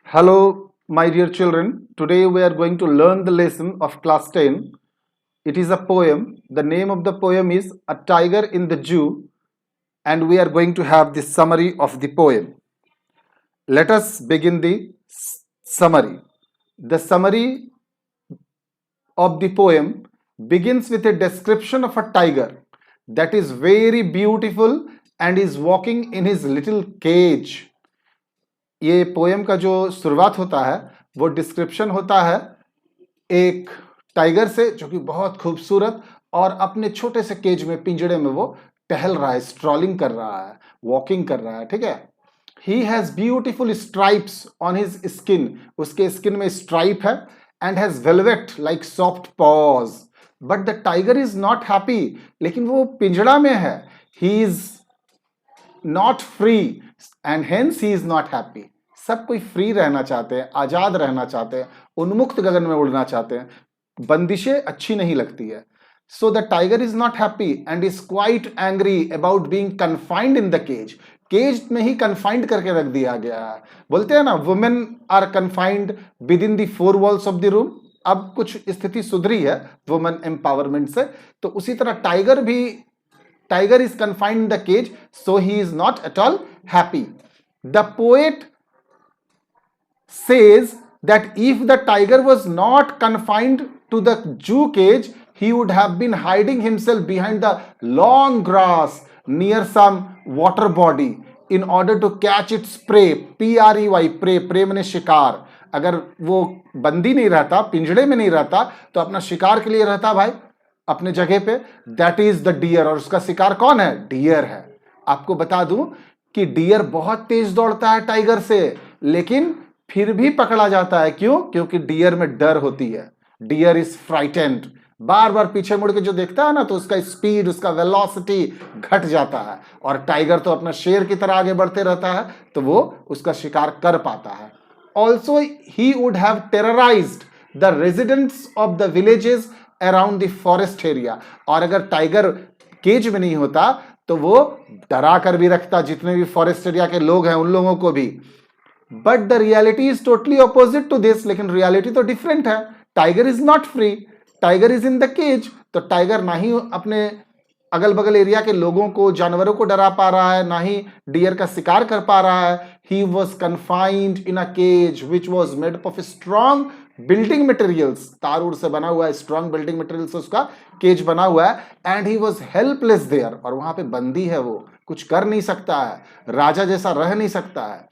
Hello, my dear children. Today we are going to learn the lesson of class 10. It is a poem. The name of the poem is A Tiger in the Zoo, and we are going to have the summary of the poem. Let us begin the summary. The summary of the poem begins with a description of a tiger that is very beautiful and is walking in his little cage. ये poem का जो शुरुआत होता है वो description होता है एक टाइगर से जो कि बहुत खूबसूरत और अपने छोटे से केज में पिंजड़े में वो टहल रहा है, स्ट्रॉलिंग कर रहा है, वॉकिंग कर रहा है, ठीक है। He has beautiful stripes on his skin, उसके स्किन में स्ट्राइप है, and has velvet like soft pause, but the tiger is not happy, लेकिन वो पिंजड़ा में है, he is not free and hence he is not happy. सब कोई फ्री रहना चाहते हैं, आजाद रहना चाहते हैं, उन्मुक्त गगन में उड़ना चाहते हैं, बंदिशें अच्छी नहीं लगती है। So the tiger is not happy and is quite angry about being confined in the cage. Cage में ही कन्फाइंड करके रख दिया गया है। बोलते हैं ना, women are confined within the four walls of the room. अब कुछ स्थिति सुधरी है वुमेन एम्पावरमेंट से, तो उसी तरह tiger is confined in the cage, so he is not at all happy. The poet says that if the tiger was not confined to the zoo cage, he would have been hiding himself behind the long grass near some water body in order to catch its prey. Prey, prey माने शिकार। अगर वो बंदी नहीं रहता, पिंजड़े में नहीं रहता, तो अपना शिकार के लिए रहता भाई अपने जगह पे। दैट इज द डियर, और उसका शिकार कौन है? डियर है। आपको बता दूं कि डियर बहुत तेज दौड़ता है टाइगर से, लेकिन फिर भी पकड़ा जाता है। क्यों? क्योंकि डियर में डर होती है। Deer is frightened. बार बार पीछे मुड़ के जो देखता है ना, तो उसका स्पीड, उसका वेलोसिटी घट जाता है, और टाइगर तो अपना शेर की तरह आगे बढ़ते रहता है, तो वो उसका शिकार कर पाता है। Also he would have terrorized the residents of the villages around the forest area. और अगर टाइगर केज में नहीं होता तो वो डरा कर भी रखता जितने भी फॉरेस्ट एरिया के लोग हैं उन लोगों को भी। But the reality is totally opposite to this. लेकिन रियलिटी तो डिफरेंट है। Tiger is not free, tiger is in the cage. तो टाइगर ना ही अपने अगल बगल एरिया के लोगों को, जानवरों को डरा पा रहा है, ना ही डियर का शिकार कर पा रहा है। He was confined in a cage which was made up of strong building materials. तार से बना हुआ है, स्ट्रॉन्ग बिल्डिंग मटेरियल से उसका केज बना हुआ है। And he was helpless there, और वहां पे बंदी है, वो कुछ कर नहीं सकता है, राजा जैसा रह नहीं सकता है।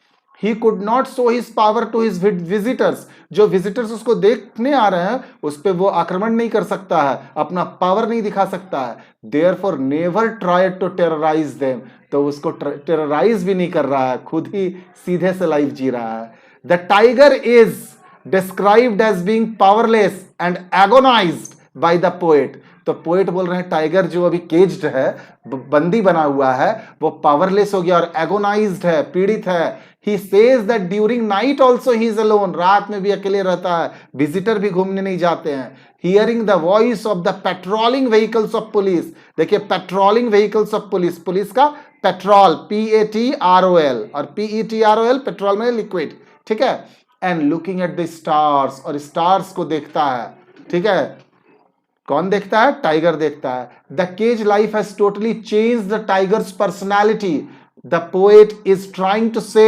He could not show his power to his visitors. जो विजिटर्स उसको देखने आ रहे हैं उस पर वो आक्रमण नहीं कर सकता है, अपना पावर नहीं दिखा सकता है। Therefore never tried to terrorize them. तो उसको टेरराइज भी नहीं कर रहा है, खुद ही सीधे से लाइफ जी रहा है। The tiger is described as being powerless and agonized by the poet. तो पोएट बोल रहे हैं टाइगर जो अभी केज्ड है, बंदी बना हुआ है, वो पावरलेस हो गया और एगोनाइज्ड है, पीड़ित है। He says that during night also he is alone, रात में भी अकेले रहता है, विजिटर भी घूमने नहीं जाते हैं। Hearing the voice of the patrolling vehicles of police. देखिए, patrolling vehicles of police, police का पेट्रोल, PATROL, और PETROL पेट्रोल में लिक्विड, ठीक है। And looking at the stars, और स्टार्स को देखता है, ठीक है। कौन देखता है? टाइगर देखता है। The cage life has totally changed the tiger's personality. The poet is trying to say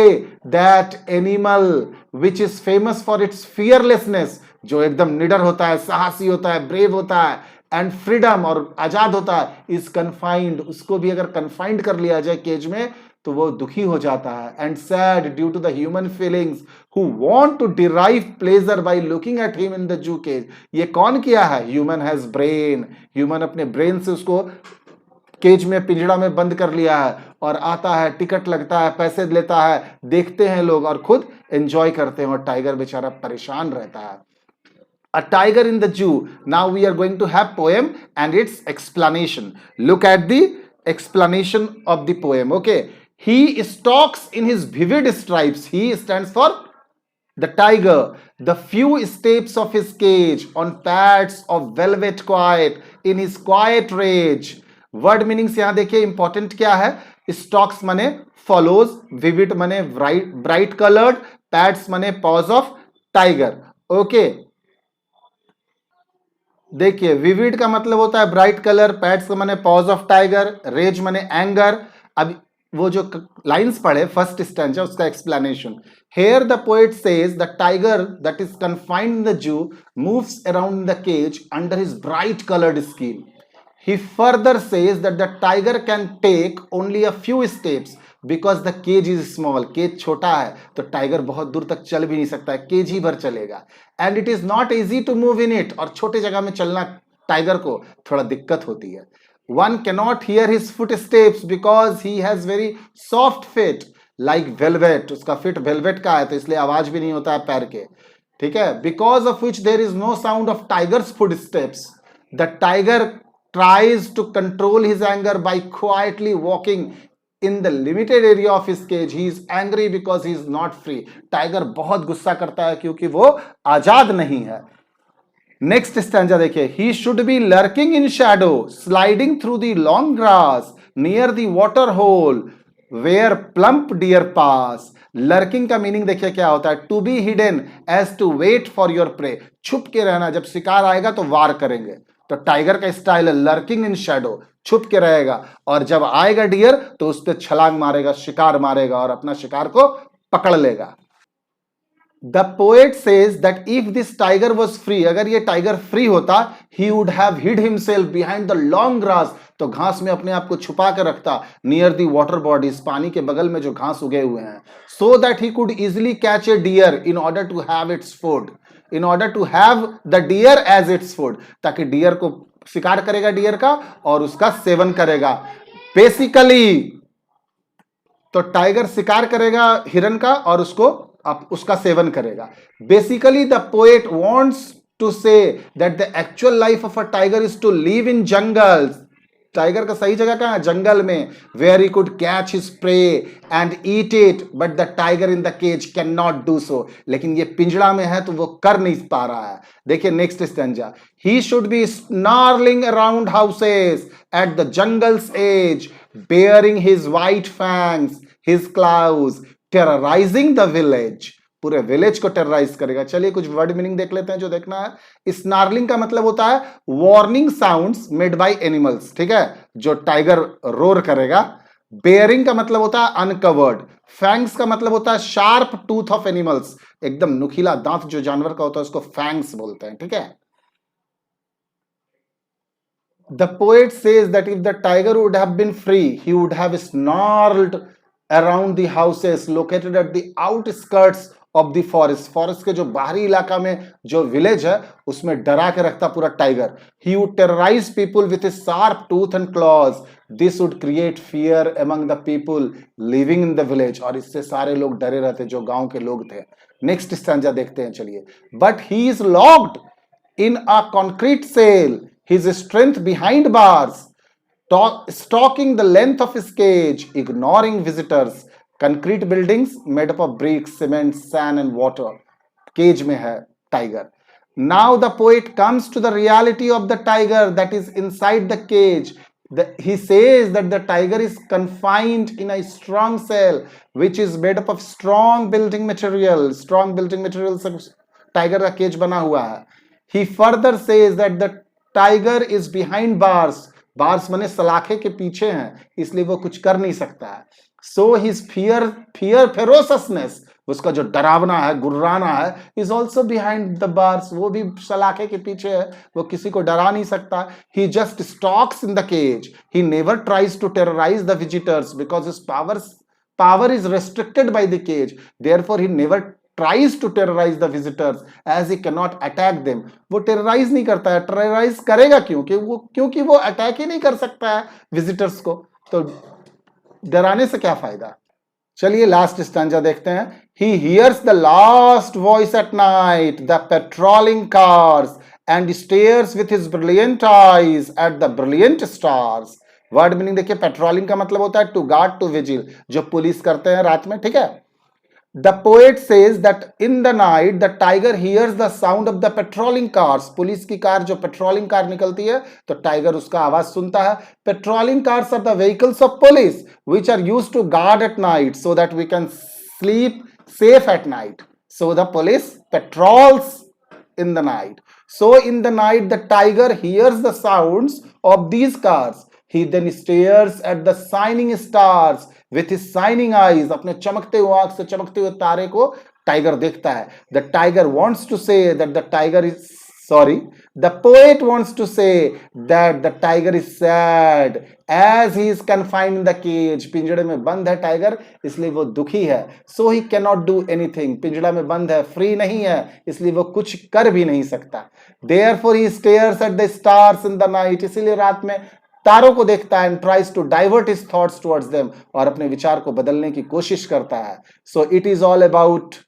that animal which is famous for its fearlessness, जो एकदम निडर होता है, साहसी होता है, ब्रेव होता है, एंड फ्रीडम, और आजाद होता है, इज कन्फाइंड। उसको भी अगर कन्फाइंड कर लिया जाए केज में तो वो दुखी हो जाता है। And sad due to the human feelings who want to derive pleasure by looking at him in the zoo cage. ये कौन किया है? Human has brain. ह्यूमन अपने ब्रेन से उसको केज में, पिंजड़ा में बंद कर लिया है, और आता है, टिकट लगता है, पैसे लेता है, देखते हैं लोग और खुद एंजॉय करते हैं, और टाइगर बेचारा परेशान रहता है। A tiger in the zoo. Now we are going to have poem and its explanation. Look at the explanation of the poem. Okay. He stalks in his vivid stripes. He stands for the tiger, the few steps of his cage on pads of velvet quiet in his quiet rage. Word meanings यहां देखिए, important क्या है? Stalks माने follows, vivid माने bright coloured, pads माने paws of tiger. Okay, देखिए vivid का मतलब होता है ब्राइट कलर, पैड्स का माने पॉज ऑफ टाइगर, रेज माने एंगर। अब वो जो लाइंस पढ़े फर्स्ट स्टैंजा उसका explanation. Here the poet says the tiger that is confined in the zoo moves around the cage under his bright coloured skin. He further says that the tiger can take only a few steps because the cage is small. Cage छोटा है तो tiger बहुत दूर तक चल भी नहीं सकता है, केज ही भर चलेगा। And it is not easy to move in it, और छोटे जगह में चलना टाइगर को थोड़ा दिक्कत होती है। One cannot hear his footsteps because he has very soft feet like velvet. उसका फिट वेलवेट का है तो इसलिए आवाज भी नहीं होता है पैर के, ठीक है। Because of which there is no sound of tiger's footsteps. The tiger tries to control his anger by quietly walking in the limited area of his cage. He is angry because he is not free. Tiger बहुत गुस्सा करता है क्योंकि वो आजाद नहीं है। Next stanza देखिए, he should be lurking in shadow, sliding through the long grass near the water hole where plump deer pass. Lurking का मीनिंग देखिए क्या होता है, to be hidden as to wait for your prey, छुप के रहना, जब शिकार आएगा तो वार करेंगे। तो टाइगर का स्टाइल है लर्किंग इन शैडो, छुप के रहेगा, और जब आएगा डियर तो उस पर छलांग मारेगा, शिकार मारेगा और अपना शिकार को पकड़ लेगा। The poet says that if this tiger was free, अगर ये टाइगर फ्री होता, ही would have hid himself behind the long grass, तो घास में अपने आप को छुपा कर रखता, नियर द वाटर बॉडीज, पानी के बगल में जो घास उगे हुए हैं, so that he could easily catch a deer in order to have its food, in order to have the deer as its food, ताकि डियर को शिकार करेगा डियर का और उसका सेवन करेगा। बेसिकली तो टाइगर शिकार करेगा हिरन का और उसका सेवन करेगा। Basically the poet wants to say that the actual life of a tiger is to live in jungles. टाइगर का सही जगह कहां है, जंगल में, where he could catch his prey and eat it, but the tiger in the cage cannot do so, लेकिन ये पिंजड़ा में है तो वो कर नहीं पा रहा है। देखिए next stanza, he should be snarling around houses at the jungle's edge, baring his white fangs, his claws, terrorising the village, पूरे विलेज को टेरराइज करेगा। चलिए कुछ वर्ड मीनिंग देख लेते हैं जो देखना है। स्नार्लिंग का मतलब होता है warning sounds made by animals, ठीक है, जो टाइगर रोर करेगा। बेयरिंग का मतलब होता है अनकवर्ड। फैंग्स का मतलब होता है शार्प टूथ ऑफ एनिमल्स, एकदम नुकीला दांत जो जानवर का होता है उसको फैंग्स बोलते हैं, ठीक है। The poet says that if the tiger would have been free, he would have snarled around the houses located at the outskirts of the forest. Forest के जो बाहरी इलाका में जो विलेज है उसमें डरा के रखता पूरा tiger. He would terrorize people with his sharp tooth and claws. This would create fear among the people living in the village. और इससे सारे लोग डरे रहते जो गांव के लोग थे। नेक्स्ट स्टैंजा देखते हैं चलिए। But he is locked in a concrete cell, his strength behind bars, stalking the length of his cage, ignoring visitors. Concrete buildings made up of bricks, cement, sand and water. Cage में है tiger. Now the poet comes to the reality of the tiger that is inside the cage. He says that the tiger is confined in a strong cell which is made up of strong building material. Strong building material से tiger का cage बना हुआ है। He further says that the tiger is behind bars. Bars माने सलाखे के पीछे हैं, इसलिए वो कुछ कर नहीं सकता है। So his ferociousness, उसका जो डरावना है, गुर्राना है, is also behind the bars. वो भी सलाखे के पीछे है, वो किसी को डरा नहीं सकता। He just stalks in the cage. He never tries to terrorize the visitors because his power is restricted by the cage. Therefore he never tries to terrorize the visitors as he cannot attack them. वो terrorise नहीं करता है, terrorise करेगा क्योंकि वो attack ही नहीं कर सकता है विजिटर्स को, तो डराने से क्या फायदा। चलिए लास्ट स्टैंजा देखते हैं। He hears the last voice at night, the patrolling cars, and stares with his brilliant eyes at the brilliant stars. Word meaning देखिए, पेट्रोलिंग का मतलब होता है टू गार्ड, टू विजिल, जो पुलिस करते हैं रात में, ठीक है। The poet says that in the night the tiger hears the sound of the patrolling cars. Police की कार जो पेट्रोलिंग कार निकलती है तो टाइगर उसका आवाज सुनता है। Patrolling cars are the vehicles of police which are used to guard at night so that we can sleep safe at night. So the police patrols in the night. So in the night, the tiger hears the sounds of these cars. He then stares at the shining stars with his shining eyes. अपने चमकते हुए आंख से चमकते हुए तारे को tiger देखता है. The tiger wants to say that the tiger is sorry. The poet wants to say that the tiger is sad as he is confined in the cage. पिंजड़े में बंद है टाइगर, इसलिए वो दुखी है. So he cannot do anything. पिंजड़ा में बंद है, फ्री नहीं है, इसलिए वो कुछ कर भी नहीं सकता. Therefore he stares at the stars in the night. इसीलिए रात में तारों को देखता है and tries to divert his thoughts towards them. और अपने विचार को बदलने की कोशिश करता है. So it is all about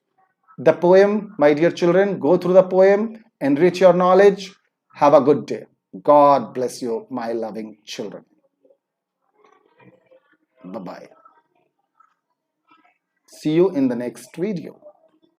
the poem, my dear children. Go through the poem, enrich your knowledge. Have a good day. God bless you, my loving children. Bye bye. See you in the next video.